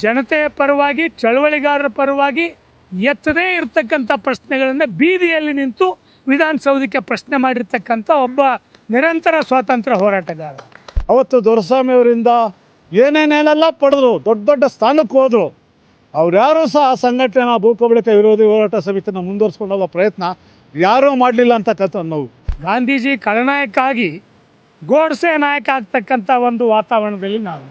ಜನತೆಯ ಪರವಾಗಿ, ಚಳವಳಿಗಾರರ ಪರವಾಗಿ ಎತ್ತದೇ ಇರತಕ್ಕಂಥ ಪ್ರಶ್ನೆಗಳನ್ನು ಬೀದಿಯಲ್ಲಿ ನಿಂತು ವಿಧಾನಸೌಧಕ್ಕೆ ಪ್ರಶ್ನೆ ಮಾಡಿರ್ತಕ್ಕಂಥ ಒಬ್ಬ ನಿರಂತರ ಸ್ವಾತಂತ್ರ್ಯ ಹೋರಾಟಗಾರ. ಅವತ್ತು ದೊರೆಸ್ವಾಮಿ ಅವರಿಂದ ಏನೇನೇನೆಲ್ಲ ಪಡೆದ್ರು, ದೊಡ್ಡ ದೊಡ್ಡ ಸ್ಥಾನಕ್ಕೆ ಹೋದರು. ಅವ್ರು ಯಾರೂ ಸಹ ಆ ಸಂಘಟನೆ ಭೂಕಬಳಿಕೆ ವಿರೋಧಿ ಹೋರಾಟ ಸಮಿತಿನ ಮುಂದುವರಿಸ್ಕೊಂಡು ಹೋಗೋ ಪ್ರಯತ್ನ ಯಾರೂ ಮಾಡಲಿಲ್ಲ ಅಂತಕ್ಕಂಥ ನೋವು. ಗಾಂಧೀಜಿ ಖಳನಾಯಕ ಆಗಿ ಗೋಡ್ಸೆ ನಾಯಕ ಆಗ್ತಕ್ಕಂಥ ಒಂದು ವಾತಾವರಣದಲ್ಲಿ ನಾವು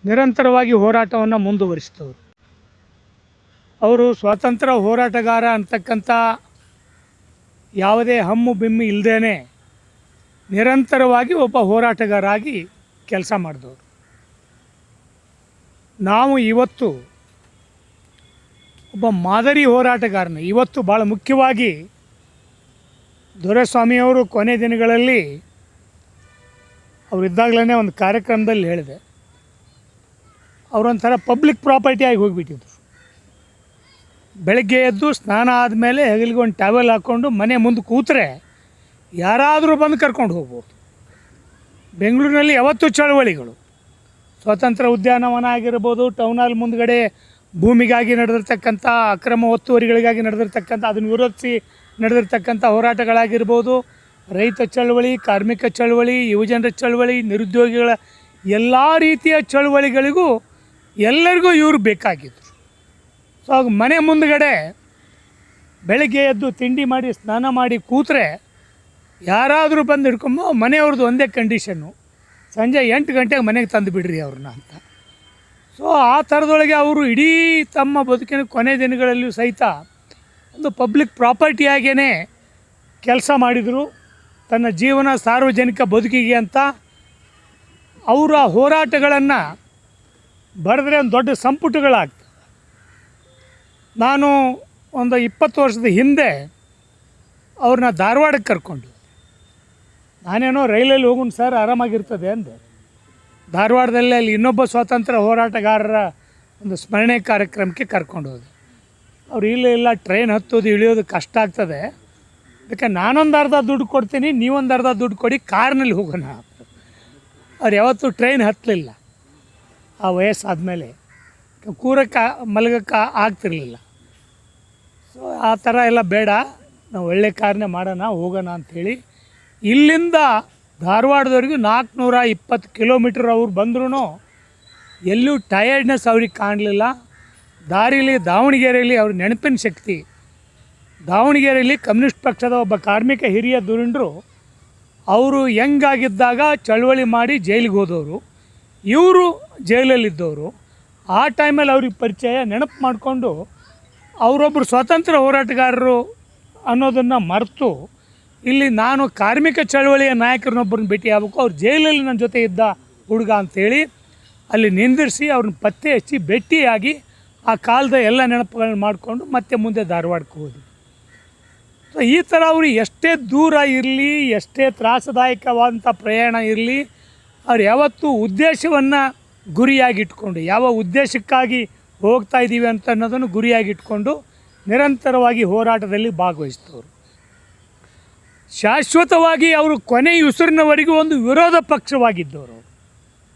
ನಿರಂತರವಾಗಿ ಹೋರಾಟವನ್ನು ಮುಂದುವರಿಸಿದವರು. ಅವರು ಸ್ವಾತಂತ್ರ್ಯ ಹೋರಾಟಗಾರ ಅಂತಕ್ಕಂಥ ಯಾವುದೇ ಹಮ್ಮು ಬಿಮ್ಮಿ ಇಲ್ಲದೇ ನಿರಂತರವಾಗಿ ಒಬ್ಬ ಹೋರಾಟಗಾರಾಗಿ ಕೆಲಸ ಮಾಡಿದವರು. ನಾವು ಇವತ್ತು ಒಬ್ಬ ಮಾದರಿ ಹೋರಾಟಗಾರನ, ಇವತ್ತು ಭಾಳ ಮುಖ್ಯವಾಗಿ ದೊರೆಸ್ವಾಮಿಯವರು ಕೊನೆ ದಿನಗಳಲ್ಲಿ ಅವರಿದ್ದಾಗಲೇ ಒಂದು ಕಾರ್ಯಕ್ರಮದಲ್ಲಿ ಹೇಳಿದೆ, ಅವರೊಂಥರ ಪಬ್ಲಿಕ್ ಪ್ರಾಪರ್ಟಿ ಆಗಿ ಹೋಗಿಬಿಟ್ಟಿದ್ರು. ಬೆಳಗ್ಗೆ ಎದ್ದು ಸ್ನಾನ ಆದಮೇಲೆ ಹೆಗಲಿಗೆ ಒಂದು ಟ್ಯಾವೆಲ್ ಹಾಕ್ಕೊಂಡು ಮನೆ ಮುಂದೆ ಕೂತ್ರೆ ಯಾರಾದರೂ ಬಂದು ಕರ್ಕೊಂಡು ಹೋಗ್ಬೋದು. ಬೆಂಗಳೂರಿನಲ್ಲಿ ಯಾವತ್ತೂ ಚಳವಳಿಗಳು, ಸ್ವಾತಂತ್ರ್ಯ ಉದ್ಯಾನವನ ಆಗಿರ್ಬೋದು, ಟೌನ್ ಹಾಲ್ ಮುಂದ್ಗಡೆ ಭೂಮಿಗಾಗಿ ನಡೆದಿರ್ತಕ್ಕಂಥ ಅಕ್ರಮ ಒತ್ತುವರಿಗಳಿಗಾಗಿ ನಡೆದಿರ್ತಕ್ಕಂಥ, ಅದನ್ನು ವಿರೋಧಿಸಿ ನಡೆದಿರ್ತಕ್ಕಂಥ ಹೋರಾಟಗಳಾಗಿರ್ಬೋದು, ರೈತ ಚಳವಳಿ, ಕಾರ್ಮಿಕ ಚಳವಳಿ, ಯುವಜನರ ಚಳವಳಿ, ನಿರುದ್ಯೋಗಿಗಳ ಎಲ್ಲ ರೀತಿಯ ಚಳವಳಿಗಳಿಗೂ ಎಲ್ಲರಿಗೂ ಇವರು ಬೇಕಾಗಿದ್ದರು. ಸೊ ಆಗ ಮನೆ ಮುಂದುಗಡೆ ಬೆಳಗ್ಗೆ ಎದ್ದು ತಿಂಡಿ ಮಾಡಿ ಸ್ನಾನ ಮಾಡಿ ಕೂತ್ರೆ ಯಾರಾದರೂ ಬಂದು ಹಿಡ್ಕೊಂಬೋ, ಮನೆಯವ್ರದ್ದು ಒಂದೇ ಕಂಡೀಷನ್ನು, ಸಂಜೆ 8 ಗಂಟೆಗೆ ಮನೆಗೆ ತಂದು ಬಿಡ್ರಿ ಅವ್ರನ್ನ ಅಂತ. ಸೊ ಆ ಥರದೊಳಗೆ ಅವರು ಇಡೀ ತಮ್ಮ ಬದುಕಿನ ಕೊನೆ ದಿನಗಳಲ್ಲಿಯೂ ಸಹಿತ ಒಂದು ಪಬ್ಲಿಕ್ ಪ್ರಾಪರ್ಟಿಯಾಗೇ ಕೆಲಸ ಮಾಡಿದರು. ತನ್ನ ಜೀವನ ಸಾರ್ವಜನಿಕ ಬದುಕಿಗೆ ಅಂತ ಅವರ ಹೋರಾಟಗಳನ್ನು ಬರೆದ್ರೆ ಒಂದು ದೊಡ್ಡ ಸಂಪುಟಗಳಾಗ್ತವೆ. ನಾನು ಒಂದು 20 ವರ್ಷದ ಹಿಂದೆ ಅವ್ರನ್ನ ಧಾರವಾಡಕ್ಕೆ ಕರ್ಕೊಂಡು, ನಾನೇನೋ ರೈಲಲ್ಲಿ ಹೋಗೋಣ ಸರ್, ಆರಾಮಾಗಿರ್ತದೆ ಅಂದೆ. ಧಾರವಾಡದಲ್ಲಿ ಅಲ್ಲಿ ಇನ್ನೊಬ್ಬ ಸ್ವಾತಂತ್ರ್ಯ ಹೋರಾಟಗಾರರ ಒಂದು ಸ್ಮರಣೆ ಕಾರ್ಯಕ್ರಮಕ್ಕೆ ಕರ್ಕೊಂಡು ಹೋದೆ. ಅವ್ರು ಇಲ್ಲ ಟ್ರೈನ್ ಹತ್ತೋದು ಇಳಿಯೋದು ಕಷ್ಟ ಆಗ್ತದೆ, ಅದಕ್ಕೆ ನಾನೊಂದು ಅರ್ಧ ದುಡ್ಡು ಕೊಡ್ತೀನಿ, ನೀವೊಂದು ಅರ್ಧ ದುಡ್ಡು ಕೊಡಿ, ಕಾರ್ನಲ್ಲಿ ಹೋಗೋಣ. ಅವ್ರು ಯಾವತ್ತೂ ಟ್ರೈನ್ ಹತ್ತಲಿಲ್ಲ. ಆ ವಯಸ್ಸಾದಮೇಲೆ ಕೂರಕ್ಕೆ ಮಲಗಕ್ಕೆ ಆಗ್ತಿರಲಿಲ್ಲ. ಸೊ ಆ ಥರ ಎಲ್ಲ ಬೇಡ, ನಾವು ಒಳ್ಳೆ ಕಾರ್ನೇ ಮಾಡೋಣ, ಹೋಗೋಣ ಅಂಥೇಳಿ ಇಲ್ಲಿಂದ ಧಾರವಾಡದವರೆಗೂ 420 ಕಿಲೋಮೀಟ್ರ್ ಅವ್ರು ಬಂದ್ರೂ ಎಲ್ಲೂ ಟಯರ್ಡ್ನೆಸ್ ಅವ್ರಿಗೆ ಕಾಣಲಿಲ್ಲ. ದಾರಿಲಿ ದಾವಣಗೆರೆಯಲ್ಲಿ ಅವ್ರ ನೆನಪಿನ ಶಕ್ತಿ, ದಾವಣಗೆರೆಯಲ್ಲಿ ಕಮ್ಯುನಿಸ್ಟ್ ಪಕ್ಷದ ಒಬ್ಬ ಕಾರ್ಮಿಕ ಹಿರಿಯ ಧುರೀಣರು, ಅವರು ಯಂಗಾಗಿದ್ದಾಗ ಚಳವಳಿ ಮಾಡಿ ಜೈಲಿಗೆ ಹೋದವರು, ಇವರು ಜೈಲಲ್ಲಿದ್ದವರು. ಆ ಟೈಮಲ್ಲಿ ಅವ್ರಿಗೆ ಪರಿಚಯ, ನೆನಪು ಮಾಡಿಕೊಂಡು ಅವರೊಬ್ಬರು ಸ್ವಾತಂತ್ರ್ಯ ಹೋರಾಟಗಾರರು ಅನ್ನೋದನ್ನು ಮರೆತು ಇಲ್ಲಿ ನಾನು ಕಾರ್ಮಿಕ ಚಳವಳಿಯ ನಾಯಕರನ್ನೊಬ್ಬರನ್ನ ಭೇಟಿ ಆಗಬೇಕು, ಅವ್ರು ಜೈಲಲ್ಲಿ ನನ್ನ ಜೊತೆ ಇದ್ದ ಹುಡುಗ ಅಂಥೇಳಿ ಅಲ್ಲಿ ನಿಂದಿರಿಸಿ ಅವ್ರನ್ನ ಪತ್ತೆ ಹಚ್ಚಿ ಭೇಟಿಯಾಗಿ ಆ ಕಾಲದ ಎಲ್ಲ ನೆನಪುಗಳನ್ನ ಮಾಡಿಕೊಂಡು ಮತ್ತೆ ಮುಂದೆ ಧಾರವಾಡಕ್ಕೆ ಹೋದ್ವಿ. ಸೊ ಈ ಥರ ಅವರು ಎಷ್ಟೇ ದೂರ ಇರಲಿ, ಎಷ್ಟೇ ತ್ರಾಸದಾಯಕವಾದಂಥ ಪ್ರಯಾಣ ಇರಲಿ, ಅವ್ರು ಯಾವತ್ತೂ ಉದ್ದೇಶವನ್ನು ಗುರಿಯಾಗಿಟ್ಕೊಂಡು, ಯಾವ ಉದ್ದೇಶಕ್ಕಾಗಿ ಹೋಗ್ತಾ ಇದ್ದೀವಿ ಅಂತ ಅನ್ನೋದನ್ನು ಗುರಿಯಾಗಿಟ್ಕೊಂಡು ನಿರಂತರವಾಗಿ ಹೋರಾಟದಲ್ಲಿ ಭಾಗವಹಿಸಿದವರು. ಶಾಶ್ವತವಾಗಿ ಅವರು ಕೊನೆ ಉಸಿರಿನವರೆಗೂ ಒಂದು ವಿರೋಧ ಪಕ್ಷವಾಗಿದ್ದವರು.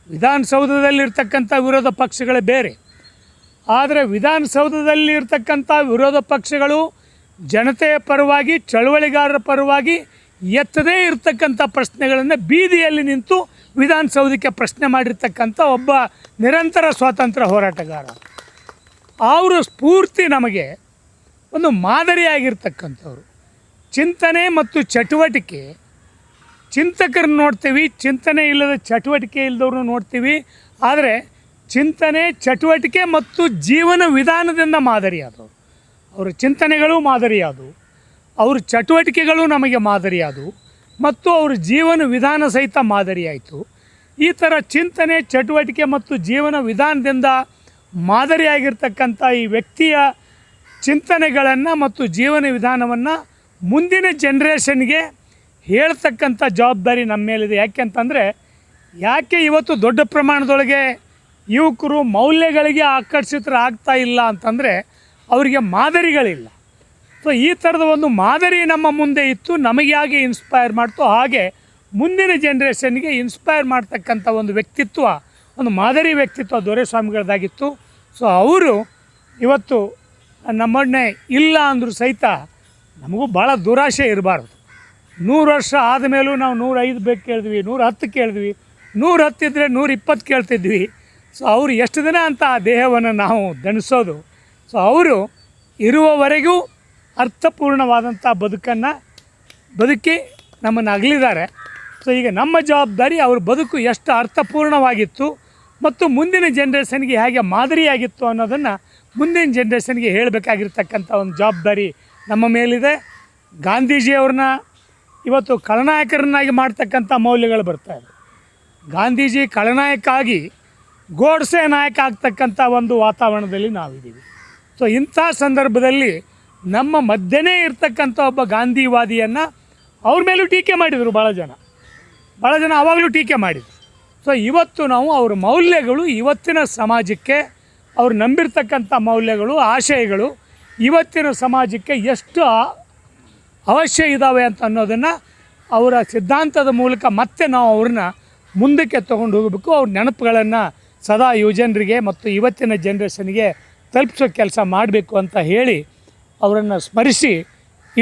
ವಿಧಾನಸೌಧದಲ್ಲಿರ್ತಕ್ಕಂಥ ವಿರೋಧ ಪಕ್ಷಗಳೇ ಬೇರೆ, ಆದರೆ ವಿಧಾನಸೌಧದಲ್ಲಿರ್ತಕ್ಕಂಥ ವಿರೋಧ ಪಕ್ಷಗಳು ಜನತೆಯ ಪರವಾಗಿ, ಚಳವಳಿಗಾರರ ಪರವಾಗಿ ಎತ್ತದೇ ಇರತಕ್ಕಂಥ ಪ್ರಶ್ನೆಗಳನ್ನು ಬೀದಿಯಲ್ಲಿ ನಿಂತು ವಿಧಾನಸೌಧಕ್ಕೆ ಪ್ರಶ್ನೆ ಮಾಡಿರ್ತಕ್ಕಂಥ ಒಬ್ಬ ನಿರಂತರ ಸ್ವಾತಂತ್ರ್ಯ ಹೋರಾಟಗಾರ. ಅವರ ಸ್ಫೂರ್ತಿ ನಮಗೆ ಒಂದು ಮಾದರಿಯಾಗಿರ್ತಕ್ಕಂಥವ್ರು. ಚಿಂತನೆ ಮತ್ತು ಚಟುವಟಿಕೆ, ಚಿಂತಕರನ್ನ ನೋಡ್ತೀವಿ, ಚಿಂತನೆ ಇಲ್ಲದ ಚಟುವಟಿಕೆ ಇಲ್ಲದವ್ರನ್ನ ನೋಡ್ತೀವಿ. ಆದರೆ ಚಿಂತನೆ, ಚಟುವಟಿಕೆ ಮತ್ತು ಜೀವನ ವಿಧಾನದಿಂದ ಮಾದರಿಯಾದವರು. ಅವರ ಚಿಂತನೆಗಳು ಮಾದರಿಯಾದವು, ಅವ್ರ ಚಟುವಟಿಕೆಗಳು ನಮಗೆ ಮಾದರಿಯಾದವು, ಮತ್ತು ಅವ್ರ ಜೀವನ ವಿಧಾನ ಸಹಿತ ಮಾದರಿಯಾಯಿತು. ಈ ಥರ ಚಿಂತನೆ, ಚಟುವಟಿಕೆ ಮತ್ತು ಜೀವನ ವಿಧಾನದಿಂದ ಮಾದರಿಯಾಗಿರ್ತಕ್ಕಂಥ ಈ ವ್ಯಕ್ತಿಯ ಚಿಂತನೆಗಳನ್ನು ಮತ್ತು ಜೀವನ ವಿಧಾನವನ್ನು ಮುಂದಿನ ಜನ್ರೇಷನ್ಗೆ ಹೇಳ್ತಕ್ಕಂಥ ಜವಾಬ್ದಾರಿ ನಮ್ಮ ಮೇಲಿದೆ. ಯಾಕೆಂತಂದರೆ ಯಾಕೆ ಇವತ್ತು ದೊಡ್ಡ ಪ್ರಮಾಣದೊಳಗೆ ಯುವಕರು ಮೌಲ್ಯಗಳಿಗೆ ಆಕರ್ಷಿತರಾಗ್ತಾ ಇಲ್ಲ ಅಂತಂದರೆ ಅವರಿಗೆ ಮಾದರಿಗಳಿಲ್ಲ. ಸೊ ಈ ಥರದ ಒಂದು ಮಾದರಿ ನಮ್ಮ ಮುಂದೆ ಇತ್ತು, ನಮಗೆ ಹೇಗೆ ಇನ್ಸ್ಪೈರ್ ಮಾಡ್ತು ಹಾಗೆ ಮುಂದಿನ ಜನ್ರೇಷನ್ಗೆ ಇನ್ಸ್ಪೈರ್ ಮಾಡ್ತಕ್ಕಂಥ ಒಂದು ವ್ಯಕ್ತಿತ್ವ, ಒಂದು ಮಾದರಿ ವ್ಯಕ್ತಿತ್ವ ದೊರೆಸ್ವಾಮಿಗಳದಾಗಿತ್ತು. ಸೊ ಅವರು ಇವತ್ತು ನಮ್ಮನ್ನೇ ಇಲ್ಲ ಅಂದರೂ ಸಹಿತ ನಮಗೂ ಭಾಳ ದುರಾಶೆ ಇರಬಾರ್ದು. 100 ವರ್ಷ ಆದಮೇಲೂ ನಾವು 105 ಬೇಕು ಕೇಳಿದ್ವಿ, 110 ಕೇಳಿದ್ವಿ, 110 ಇದ್ದರೆ 120 ಕೇಳ್ತಿದ್ವಿ. ಸೊ ಅವರು ಎಷ್ಟು ದಿನ ಅಂತ ಆ ದೇಹವನ್ನು ನಾವು ದಣಿಸೋದು? ಸೊ ಅವರು ಇರುವವರೆಗೂ ಅರ್ಥಪೂರ್ಣವಾದಂಥ ಬದುಕಿ ನಮ್ಮನ್ನು ಅಗಲಿದ್ದಾರೆ. ಸೊ ಈಗ ನಮ್ಮ ಜವಾಬ್ದಾರಿ ಅವ್ರ ಬದುಕು ಎಷ್ಟು ಅರ್ಥಪೂರ್ಣವಾಗಿತ್ತು ಮತ್ತು ಮುಂದಿನ ಜನ್ರೇಷನ್ಗೆ ಹೇಗೆ ಮಾದರಿಯಾಗಿತ್ತು ಅನ್ನೋದನ್ನು ಮುಂದಿನ ಜನ್ರೇಷನ್ಗೆ ಹೇಳಬೇಕಾಗಿರ್ತಕ್ಕಂಥ ಒಂದು ಜವಾಬ್ದಾರಿ ನಮ್ಮ ಮೇಲಿದೆ. ಗಾಂಧೀಜಿಯವ್ರನ್ನ ಇವತ್ತು ಖಳನಾಯಕರನ್ನಾಗಿ ಮಾಡ್ತಕ್ಕಂಥ ಮೌಲ್ಯಗಳು ಬರ್ತಾಯಿದೆ. ಗಾಂಧೀಜಿ ಖಳನಾಯಕ ಆಗಿ ಗೋಡ್ಸೆ ನಾಯಕ ಆಗ್ತಕ್ಕಂಥ ಒಂದು ವಾತಾವರಣದಲ್ಲಿ ನಾವಿದ್ದೀವಿ. ಸೊ ಇಂಥ ಸಂದರ್ಭದಲ್ಲಿ ನಮ್ಮ ಮಧ್ಯನೇ ಇರ್ತಕ್ಕಂಥ ಒಬ್ಬ ಗಾಂಧಿವಾದಿಯನ್ನು ಅವ್ರ ಮೇಲೂ ಟೀಕೆ ಮಾಡಿದರು ಭಾಳ ಜನ ಆವಾಗಲೂ ಟೀಕೆ ಮಾಡಿದರು. ಸೊ ಇವತ್ತು ನಾವು ಅವ್ರ ಮೌಲ್ಯಗಳು ಇವತ್ತಿನ ಸಮಾಜಕ್ಕೆ, ಅವ್ರು ನಂಬಿರ್ತಕ್ಕಂಥ ಮೌಲ್ಯಗಳು, ಆಶಯಗಳು ಇವತ್ತಿನ ಸಮಾಜಕ್ಕೆ ಎಷ್ಟು ಅವಶ್ಯ ಇದ್ದಾವೆ ಅಂತ ಅನ್ನೋದನ್ನು ಅವರ ಸಿದ್ಧಾಂತದ ಮೂಲಕ ಮತ್ತೆ ನಾವು ಅವ್ರನ್ನ ಮುಂದಕ್ಕೆ ತೊಗೊಂಡು ಹೋಗಬೇಕು. ಅವ್ರ ನೆನಪುಗಳನ್ನು ಸದಾ ಯುವಜನರಿಗೆ ಮತ್ತು ಇವತ್ತಿನ ಜನ್ರೇಷನ್ಗೆ ತಲುಪಿಸೋ ಕೆಲಸ ಮಾಡಬೇಕು ಅಂತ ಹೇಳಿ ಅವರನ್ನು ಸ್ಮರಿಸಿ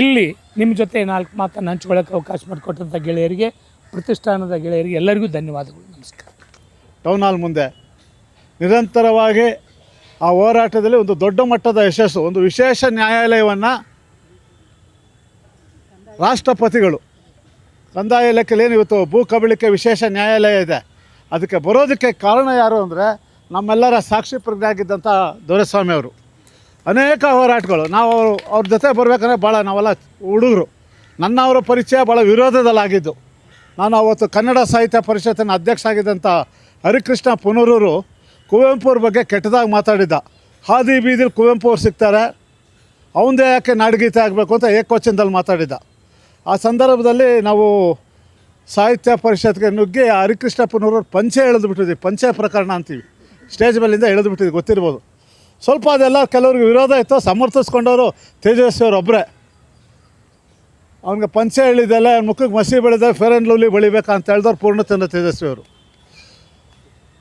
ಇಲ್ಲಿ ನಿಮ್ಮ ಜೊತೆ 4 ಮಾತನ್ನು ಹಂಚ್ಕೊಳ್ಳೋಕ್ಕೆ ಅವಕಾಶ ಮಾಡಿಕೊಟ್ಟಂಥ ಗೆಳೆಯರಿಗೆ, ಪ್ರತಿಷ್ಠಾನದ ಗೆಳೆಯರಿಗೆ ಎಲ್ಲರಿಗೂ ಧನ್ಯವಾದಗಳು. ನಮಸ್ಕಾರ. ಟೌನ್ ಹಾಲ್ ಮುಂದೆ ನಿರಂತರವಾಗಿ ಆ ಹೋರಾಟದಲ್ಲಿ ಒಂದು ದೊಡ್ಡ ಮಟ್ಟದ ಯಶಸ್ಸು, ಒಂದು ವಿಶೇಷ ನ್ಯಾಯಾಲಯವನ್ನು ರಾಷ್ಟ್ರಪತಿಗಳು, ಕಂದಾಯ ಇಲಾಖೆಯಲ್ಲಿ ಇವತ್ತು ಭೂ ಕಬಳಿಕೆ ವಿಶೇಷ ನ್ಯಾಯಾಲಯ ಇದೆ, ಅದಕ್ಕೆ ಬರೋದಕ್ಕೆ ಕಾರಣ ಯಾರು ಅಂದರೆ ನಮ್ಮೆಲ್ಲರ ಸಾಕ್ಷಿ ಪ್ರಜ್ಞೆ ಆಗಿದ್ದಂಥ ದೊರೆಸ್ವಾಮಿ ಅವರು. ಅನೇಕ ಹೋರಾಟಗಳು ನಾವು ಅವ್ರ ಜೊತೆ ಬರಬೇಕಂದ್ರೆ ಭಾಳ ನಾವೆಲ್ಲ ಹುಡುಗರು, ಅವರ ಪರಿಚಯ ಭಾಳ ವಿರೋಧದಲ್ಲಾಗಿದ್ದು. ನಾನು ಅವತ್ತು ಕನ್ನಡ ಸಾಹಿತ್ಯ ಪರಿಷತ್ತಿನ ಅಧ್ಯಕ್ಷ ಆಗಿದ್ದಂಥ ಹರಿಕೃಷ್ಣ ಪುನರೂರು ಕುವೆಂಪು ಅವ್ರ ಬಗ್ಗೆ ಕೆಟ್ಟದಾಗಿ ಮಾತಾಡಿದ್ದ. ಹಾದಿ ಬೀದಿಲಿ ಕುವೆಂಪು ಅವ್ರು ಸಿಗ್ತಾರೆ, ಅವಂದೇ ಯಾಕೆ ನಾಡಗೀತೆ ಆಗಬೇಕು ಅಂತ ಏಕವಚನದಲ್ಲಿ ಮಾತಾಡಿದ್ದ. ಆ ಸಂದರ್ಭದಲ್ಲಿ ನಾವು ಸಾಹಿತ್ಯ ಪರಿಷತ್ಗೆ ನುಗ್ಗಿ ಹರಿಕೃಷ್ಣ ಪುನರೂರು ಪಂಚೆ ಎಳೆದುಬಿಟ್ಟಿದ್ವಿ. ಪಂಚೆ ಪ್ರಕರಣ ಅಂತೀವಿ, ಸ್ಟೇಜ್ ಮೇಲಿಂದ ಎಳೆದುಬಿಟ್ಟಿದ್ವಿ, ಗೊತ್ತಿರ್ಬೋದು. ಸ್ವಲ್ಪ ಅದೆಲ್ಲ ಕೆಲವ್ರಿಗೆ ವಿರೋಧ ಇತ್ತು, ಸಮರ್ಥಿಸ್ಕೊಂಡವರು ತೇಜಸ್ವಿಯವರು ಒಬ್ಬರೇ. ಅವ್ನಿಗೆ ಪಂಚೆ ಎಳಿದೆಲ್ಲ ಮುಖಕ್ಕೆ ಮಸಿ ಬೆಳೆದ ಫೇರ್ ಆ್ಯಂಡ್ ಲವ್ಲಿ ಬೆಳಿಬೇಕಂತ ಹೇಳಿದವ್ರು ಪೂರ್ಣಚಂದ್ರ ತೇಜಸ್ವಿಯವರು.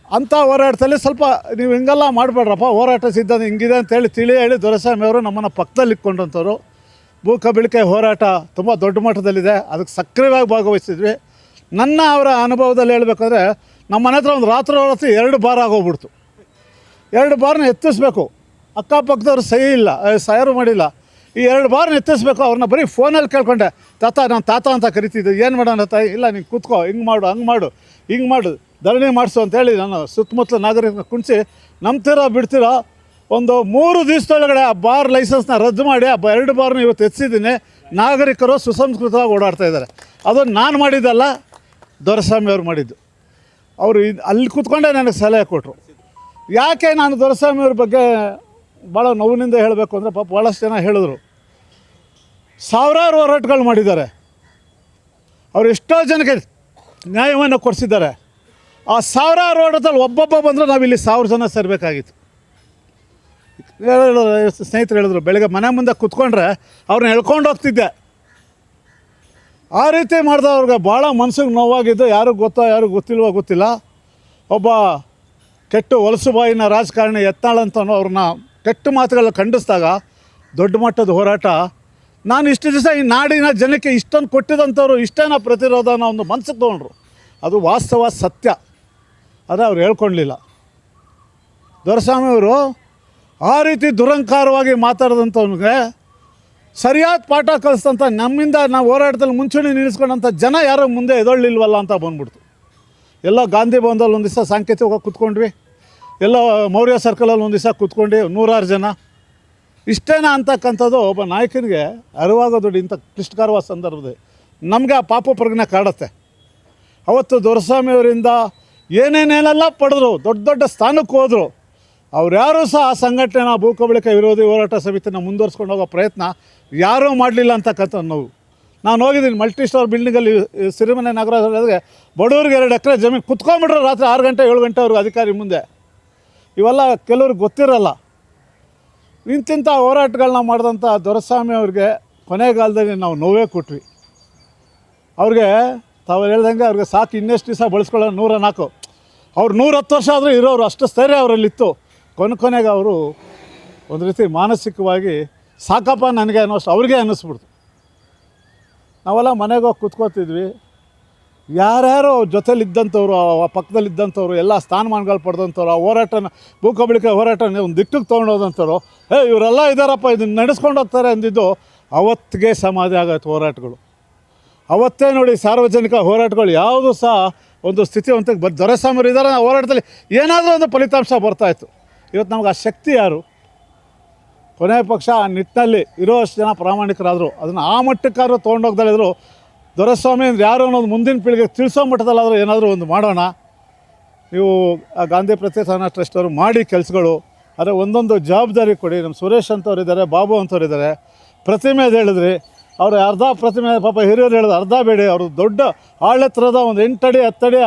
ಅಂಥ ಹೋರಾಟದಲ್ಲಿ ಸ್ವಲ್ಪ ನೀವು ಹಿಂಗೆಲ್ಲ ಮಾಡಬೇಡ್ರಪ್ಪ, ಹೋರಾಟ ಸಿದ್ಧಾಂತ ಹಿಂಗಿದೆ ಅಂತೇಳಿ ಹೇಳಿ ದೊರೆಸ್ವಾಮಿ ಅವರು ನಮ್ಮನ್ನು ಪಕ್ಕದಲ್ಲಿ ಇಟ್ಕೊಂಡಂಥವ್ರು. ಭೂ ಕಬಳಿಕೆ ಹೋರಾಟ ತುಂಬ ದೊಡ್ಡ ಮಟ್ಟದಲ್ಲಿದೆ, ಅದಕ್ಕೆ ಸಕ್ರಿಯವಾಗಿ ಭಾಗವಹಿಸಿದ್ವಿ. ಅವರ ಅನುಭವದಲ್ಲಿ ಹೇಳಬೇಕಂದ್ರೆ ನಮ್ಮ ಮನೆ ಹತ್ರ ಒಂದು ರಾತ್ರಿ 2 ಬಾರ್ ಆಗೋಗ್ಬಿಡ್ತು. 2 ಬಾರ್ನ ಎತ್ತಿಸ್ಬೇಕು, ಅಕ್ಕಪಕ್ಕದವ್ರು ಸಹಿ ಇಲ್ಲ, ಸಹಾರು ಮಾಡಿಲ್ಲ. ಈ 2 ಬಾರ್ನ ಎತ್ತಿಸ್ಬೇಕು. ಅವ್ರನ್ನ ಬರೀ ಫೋನಲ್ಲಿ ಕೇಳ್ಕೊಂಡೆ, ನಾನು ತಾತ ಅಂತ ಕರಿತಿದ್ದೆ, ಏನು ಮಾಡೋಣ ತಾಯಿ, ಇಲ್ಲ ನೀನು ಕೂತ್ಕೋ, ಹಿಂಗೆ ಮಾಡು, ಹಿಂಗೆ ಮಾಡು, ಧರಣಿ ಮಾಡಿಸು ಅಂತೇಳಿ ನಾನು ಸುತ್ತಮುತ್ತಲ ನಾಗರಿಕನ ಕುಣಿಸಿ ನಂಬ್ತಿರೋ ಬಿಡ್ತಿರೋ ಒಂದು 3 ದಿವಸದೊಳಗಡೆ ಆ ಬಾರ್ ಲೈಸೆನ್ಸ್ನ ರದ್ದು ಮಾಡಿ ಆ 2 ಬಾರ್ನ ಇವತ್ತು ಎತ್ತಿಸಿದ್ದೀನಿ. ನಾಗರಿಕರು ಸುಸಂಸ್ಕೃತವಾಗಿ ಓಡಾಡ್ತಾ ಇದ್ದಾರೆ. ಅದು ನಾನು ಮಾಡಿದ್ದಲ್ಲ, ದೊರೆಸ್ವಾಮಿ ಅವ್ರು ಮಾಡಿದ್ದು. ಅವರು ಅಲ್ಲಿ ಕೂತ್ಕೊಂಡೇ ನನಗೆ ಸಲಹೆ ಕೊಟ್ಟರು. ಯಾಕೆ ನಾನು ದೊರೆಸ್ವಾಮಿ ಅವ್ರ ಬಗ್ಗೆ ಭಾಳ ನೋವಿನಿಂದ ಹೇಳಬೇಕು ಅಂದರೆ, ಪಾಪ ಭಾಳಷ್ಟು ಜನ ಹೇಳಿದ್ರು, ಸಾವಿರಾರು ಹೋರಾಟಗಳು ಮಾಡಿದ್ದಾರೆ, ಅವರು ಎಷ್ಟೋ ಜನಕ್ಕೆ ನ್ಯಾಯವನ್ನು ಕೊಡಿಸಿದ್ದಾರೆ. ಆ ಸಾವಿರಾರು ಹೋರಾಟದಲ್ಲಿ ಒಬ್ಬೊಬ್ಬ ಬಂದರೆ ನಾವಿಲ್ಲಿ 1000 ಜನ ಸೇರಬೇಕಾಗಿತ್ತು. ಸ್ನೇಹಿತರು ಹೇಳಿದ್ರು, ಬೆಳಗ್ಗೆ ಮನೆ ಮುಂದೆ ಕೂತ್ಕೊಂಡ್ರೆ ಅವ್ರನ್ನ ಎಳ್ಕೊಂಡು ಹೋಗ್ತಿದ್ದೆ. ಆ ರೀತಿ ಮಾಡಿದವ್ರಿಗೆ ಭಾಳ ಮನ್ಸಿಗೆ ನೋವಾಗಿದ್ದು. ಯಾರಿಗೆ ಗೊತ್ತೋ ಯಾರಿಗೆ ಗೊತ್ತಿಲ್ವೋ ಗೊತ್ತಿಲ್ಲ, ಒಬ್ಬ ಕೆಟ್ಟ ಹೊಲಸು ಬಾಯಿನ ರಾಜಕಾರಣಿ ಯತ್ನಾಳ್ ಅಂತನೋ ಅವ್ರನ್ನ ಕೆಟ್ಟ ಮಾತುಗಳ ಖಂಡಿಸಿದಾಗ ದೊಡ್ಡ ಮಟ್ಟದ ಹೋರಾಟ. ನಾನು ಇಷ್ಟು ದಿವಸ ಈ ನಾಡಿನ ಜನಕ್ಕೆ ಇಷ್ಟೊಂದು ಕೊಟ್ಟಿದಂಥವ್ರು ಇಷ್ಟೇನ ಪ್ರತಿರೋಧನ ಒಂದು ಮನ್ಸಿಗೆ ತೊಗೊಂಡ್ರು. ಅದು ವಾಸ್ತವ ಸತ್ಯ, ಆದರೆ ಅವ್ರು ಹೇಳ್ಕೊಳ್ಲಿಲ್ಲ. ದೊರೆಸ್ವಾಮಿಯವರು ಆ ರೀತಿ ದುರಂಕಾರವಾಗಿ ಮಾತಾಡಿದಂಥವ್ನಿಗೆ ಸರಿಯಾದ ಪಾಠ ಕಲಿಸ್ತಂಥ, ನಮ್ಮಿಂದ ನಾವು ಹೋರಾಟದಲ್ಲಿ ಮುಂಚೂಣಿ ನಿಲ್ಲಿಸ್ಕೊಂಡಂಥ ಜನ ಯಾರೋ ಮುಂದೆ ಎದೊಳ್ಳಿಲ್ವಲ್ಲ ಅಂತ ಬಂದ್ಬಿಡ್ತು. ಎಲ್ಲ ಗಾಂಧಿ ಭವನದಲ್ಲಿ ಒಂದು ದಿವಸ ಸಾಂಕೇತಿಕವಾಗಿ ಕೂತ್ಕೊಂಡ್ವಿ, ಎಲ್ಲ ಮೌರ್ಯ ಸರ್ಕಲಲ್ಲಿ ಒಂದು ದಿವಸ ಕೂತ್ಕೊಂಡು 100 ಜನ. ಇಷ್ಟೇನಾ ಅಂತಕ್ಕಂಥದ್ದು ಒಬ್ಬ ನಾಯಕನಿಗೆ ಅರಿವಾಗೋದು ಇಂಥ ಕ್ಲಿಷ್ಟಕರವಾದ ಸಂದರ್ಭದಲ್ಲಿ ನಮಗೆ ಆ ಪಾಪ ಪ್ರಜ್ಞೆ ಕಾಡುತ್ತೆ. ಅವತ್ತು ದೊರೆಸ್ವಾಮಿಯವರಿಂದ ಏನೇನೇನೆಲ್ಲ ಪಡೆದ್ರು, ದೊಡ್ಡ ಸ್ಥಾನಕ್ಕೆ ಹೋದರು. ಅವ್ರು ಸಹ ಆ ಸಂಘಟನೆನ ಭೂ ಕಬಳಿಕೆ ವಿರೋಧಿ ಹೋರಾಟ ಸಮಿತಿನ ಮುಂದುವರ್ಸ್ಕೊಂಡು ಹೋಗೋ ಪ್ರಯತ್ನ ಯಾರೂ ಮಾಡಲಿಲ್ಲ ಅಂತಕ್ಕಂಥ ನೋವು ನಾನು ಹೋಗಿದ್ದೀನಿ ಮಲ್ಟಿ ಸ್ಟೋರ್ ಬಿಲ್ಡಿಂಗಲ್ಲಿ ಸಿರಿಮನೆ ನಾಗರಾಜರಿಗೆ ಬಡವ್ರಿಗೆ 2 ಎಕರೆ ಜಮೀನು ಕುತ್ಕೊಂಡ್ಬಿಟ್ರು ರಾತ್ರಿ 6 ಗಂಟೆ 7 ಗಂಟೆವರೆಗೂ ಅಧಿಕಾರಿ ಮುಂದೆ. ಇವೆಲ್ಲ ಕೆಲವ್ರಿಗೆ ಗೊತ್ತಿರಲ್ಲ. ಇಂತಿಂಥ ಹೋರಾಟಗಳನ್ನ ಮಾಡಿದಂಥ ದೊರೆಸ್ವಾಮಿ ಅವ್ರಿಗೆ ಕೊನೆಗಾಲದಲ್ಲಿ ನಾವು ನೋವೇ ಕೊಟ್ವಿ. ಅವ್ರಿಗೆ ತಾವು ಹೇಳ್ದಂಗೆ ಅವ್ರಿಗೆ ಸಾಕು ಇನ್ನೆಷ್ಟು ದಿವಸ ಬಳಸ್ಕೊಳ್ಳೋ 104 ಅವ್ರು 110 ವರ್ಷ ಆದರೂ ಇರೋರು, ಅಷ್ಟು ಸ್ಥೈರ್ಯ ಅವರಲ್ಲಿತ್ತು. ಕೊನೆಗೆ ಅವರು ಒಂದು ರೀತಿ ಮಾನಸಿಕವಾಗಿ ಸಾಕಪ್ಪ ನನಗೆ ಅನ್ನೋಷ್ಟು ಅವ್ರಿಗೆ ಅನ್ನಿಸ್ಬಿಡ್ತು. ನಾವೆಲ್ಲ ಮನೆಗೆ ಹೋಗಿ ಕೂತ್ಕೋತಿದ್ವಿ. ಯಾರ್ಯಾರು ಜೊತೆಲಿದ್ದಂಥವ್ರು, ಪಕ್ಕದಲ್ಲಿದ್ದಂಥವ್ರು, ಎಲ್ಲ ಸ್ಥಾನಮಾನಗಳು ಪಡೆದಂಥವ್ರು, ಆ ಹೋರಾಟನ ಭೂಕಬಳಿಕೆ ಹೋರಾಟನ ಒಂದು ದಿಕ್ಕಿಗೆ ತೊಗೊಂಡೋದಂಥವ್ರು, ಇವರೆಲ್ಲ ಇದ್ದಾರಪ್ಪ ಇದನ್ನು ನಡೆಸ್ಕೊಂಡು ಹೋಗ್ತಾರೆ ಅಂದಿದ್ದು ಅವತ್ತಿಗೆ ಸಮಾಧಿ ಆಗೋಯ್ತು ಹೋರಾಟಗಳು. ಅವತ್ತೇ ನೋಡಿ ಸಾರ್ವಜನಿಕ ಹೋರಾಟಗಳು ಯಾವುದು ಸಹ ಒಂದು ಸ್ಥಿತಿವಂತಕ್ಕೆ ದೊರೆಸ್ವಾಮಿಯವರು ಇದ್ದಾರೆ ಆ ಹೋರಾಟದಲ್ಲಿ ಏನಾದರೂ ಒಂದು ಫಲಿತಾಂಶ ಬರ್ತಾಯಿತ್ತು. ಇವತ್ತು ನಮ್ಗೆ ಆ ಶಕ್ತಿ ಯಾರು? ಕೊನೆಯ ಪಕ್ಷ ಆ ನಿಟ್ಟಿನಲ್ಲಿ ಇರೋಷ್ಟು ಜನ ಪ್ರಾಮಾಣಿಕರಾದರು. ಅದನ್ನು ಆ ಮಟ್ಟಕ್ಕಾದ್ರೂ ತೊಗೊಂಡೋಗ್ದಲ್ಲಿದ್ರು ದೊರೆಸ್ವಾಮಿ ಅಂದ್ರೆ ಯಾರು ಅನ್ನೋದು ಮುಂದಿನ ಪೀಳಿಗೆಗೆ ತಿಳಿಸೋ ಮಟ್ಟದಲ್ಲಾದರೂ ಏನಾದರೂ ಒಂದು ಮಾಡೋಣ. ನೀವು ಆ ಗಾಂಧಿ ಪ್ರತಿಷ್ಠಾನ ಟ್ರಸ್ಟ್ ಅವರು ಮಾಡಿ ಕೆಲಸಗಳು, ಆದರೆ ಒಂದೊಂದು ಜವಾಬ್ದಾರಿ ಕೊಡಿ. ನಮ್ಮ ಸುರೇಶ್ ಅಂತವ್ರು ಇದ್ದಾರೆ, ಬಾಬು ಅಂತವ್ರು ಇದ್ದಾರೆ. ಪ್ರತಿಮೆ ಅದು ಹೇಳಿದ್ರಿ, ಅವರು ಅರ್ಧ ಪ್ರತಿಮೆ ಪಾಪ ಹಿರಿಯರು ಹೇಳಿದ್ರು ಅರ್ಧ ಬೇಡಿ, ಅವರು ದೊಡ್ಡ ಆಳೆತ್ತರದ ಒಂದು 8 ಅಡಿ 10 ಅಡಿ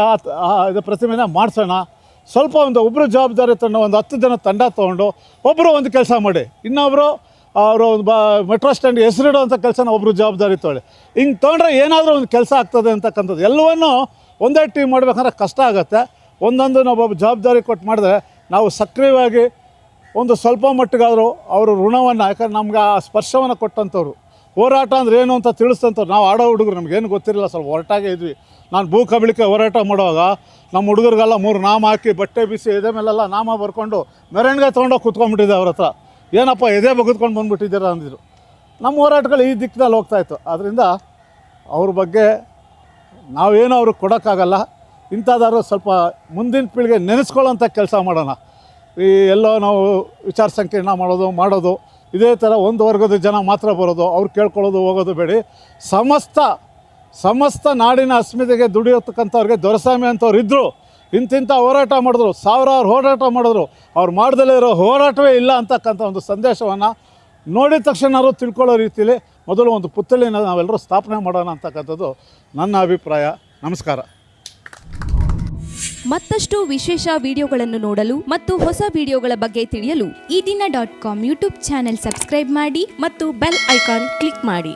ಇದು ಪ್ರತಿಮೆನ ಮಾಡಿಸೋಣ. ಸ್ವಲ್ಪ ಒಬ್ಬರು ಜವಾಬ್ದಾರಿ ತಗೊಂಡು ಒಂದು 10 ಜನ ತಂಡ ತೊಗೊಂಡು ಒಬ್ಬರು ಒಂದು ಕೆಲಸ ಮಾಡಿ, ಇನ್ನೊಬ್ಬರು ಅವರು ಒಂದು ಮೆಟ್ರೋ ಸ್ಟ್ಯಾಂಡ್ ಹೆಸರಿಡುವಂಥ ಕೆಲಸನ ಒಬ್ಬರು ಜವಾಬ್ದಾರಿ ತೊಗೊಳ್ಳಿ. ಹಿಂಗೆ ತೊಗೊಂಡ್ರೆ ಏನಾದರೂ ಒಂದು ಕೆಲಸ ಆಗ್ತದೆ ಅಂತಕ್ಕಂಥದ್ದು. ಎಲ್ಲವನ್ನೂ ಒಂದೇ ಟೀಮ್ ಮಾಡ್ಬೇಕಂದ್ರೆ ಕಷ್ಟ ಆಗುತ್ತೆ. ಒಂದೊಂದು ನಾವು ಜವಾಬ್ದಾರಿ ಕೊಟ್ಟು ಮಾಡಿದ್ರೆ ನಾವು ಸಕ್ರಿಯವಾಗಿ ಒಂದು ಸ್ವಲ್ಪ ಮಟ್ಟಿಗಾದರೂ ಅವರು ಋಣವನ್ನು, ಯಾಕಂದ್ರೆ ನಮ್ಗೆ ಆ ಸ್ಪರ್ಶವನ್ನು ಕೊಟ್ಟಂಥವ್ರು, ಹೋರಾಟ ಅಂದ್ರೆ ಏನು ಅಂತ ತಿಳಿಸ್ತಂಥವ್ರು. ನಾವು ಆಡೋ ಹುಡುಗರು ನಮಗೇನು ಗೊತ್ತಿರಲಿಲ್ಲ, ಸ್ವಲ್ಪ ಹೊರಟಾಗೇ ಇದ್ವಿ. ನಾನು ಭೂ ಕಬಳಿಕೆ ಹೋರಾಟ ಮಾಡುವಾಗ ನಮ್ಮ ಹುಡುಗರಿಗೆಲ್ಲ 3 ನಾಮ ಹಾಕಿ ಬಟ್ಟೆ ಬಿಸಿ ಎದೆ ಮೇಲೆಲ್ಲ ನಾಮ ಬರ್ಕೊಂಡು ಮೆರವಣಿಗೆ ತೊಗೊಂಡೋಗಿ ಕೂತ್ಕೊಂಡ್ಬಿಟ್ಟಿದ್ದೆ ಅವ್ರ ಹತ್ರ. ಏನಪ್ಪ ಎದೆ ಬಗೆದ್ಕೊಂಡು ಬಂದುಬಿಟ್ಟಿದ್ದೀರ ಅಂದಿದ್ರು. ನಮ್ಮ ಹೋರಾಟಗಳು ಈ ದಿಕ್ಕಿನಲ್ಲಿ ಹೋಗ್ತಾಯಿತ್ತು. ಆದ್ದರಿಂದ ಅವ್ರ ಬಗ್ಗೆ ನಾವೇನೋ ಅವ್ರಿಗೆ ಕೊಡೋಕ್ಕಾಗಲ್ಲ. ಇಂಥದ್ದಾದ್ರೂ ಸ್ವಲ್ಪ ಮುಂದಿನ ಪೀಳಿಗೆ ನೆನೆಸ್ಕೊಳ್ಳೋಂಥ ಕೆಲಸ ಮಾಡೋಣ. ಈ ಎಲ್ಲೋ ನಾವು ವಿಚಾರ ಸಂಕಿರಣ ಮಾಡೋದು ಇದೇ ಥರ ಒಂದು ವರ್ಗದ ಜನ ಮಾತ್ರ ಬರೋದು, ಅವ್ರು ಕೇಳ್ಕೊಳ್ಳೋದು ಹೋಗೋದು ಬೇಡಿ. ಸಮಸ್ತ ನಾಡಿನ ಅಸ್ಮಿತೆಗೆ ದುಡಿಯತಕ್ಕಂಥವ್ರಿಗೆ ದೊರೆಸ್ವಾಮಿ ಅಂತವ್ರು ಇದ್ದರು. ಇಂತಿಂಥ ಹೋರಾಟ ಮಾಡಿದ್ರು, ಸಾವಿರಾರು ಹೋರಾಟ ಮಾಡಿದ್ರು. ಅವ್ರು ಮಾಡ್ದಲೇ ಇರೋ ಹೋರಾಟವೇ ಇಲ್ಲ ಅಂತಕ್ಕಂಥ ಒಂದು ಸಂದೇಶವನ್ನು ನೋಡಿದ ತಕ್ಷಣ ತಿಳ್ಕೊಳ್ಳೋ ರೀತಿಯಲ್ಲಿ ಮೊದಲು ಒಂದು ಪುತ್ಥಳಿನ ನಾವೆಲ್ಲರೂ ಸ್ಥಾಪನೆ ಮಾಡೋಣ ಅಂತಕ್ಕಂಥದ್ದು ನನ್ನ ಅಭಿಪ್ರಾಯ. ನಮಸ್ಕಾರ. ಮತ್ತಷ್ಟು ವಿಶೇಷ ವಿಡಿಯೋಗಳನ್ನು ನೋಡಲು ಮತ್ತು ಹೊಸ ವಿಡಿಯೋಗಳ ಬಗ್ಗೆ ತಿಳಿಯಲು ಈ ದಿನ .com ಯೂಟ್ಯೂಬ್ ಚಾನೆಲ್ ಸಬ್ಸ್ಕ್ರೈಬ್ ಮಾಡಿ ಮತ್ತು ಬೆಲ್ ಐಕಾನ್ ಕ್ಲಿಕ್ ಮಾಡಿ.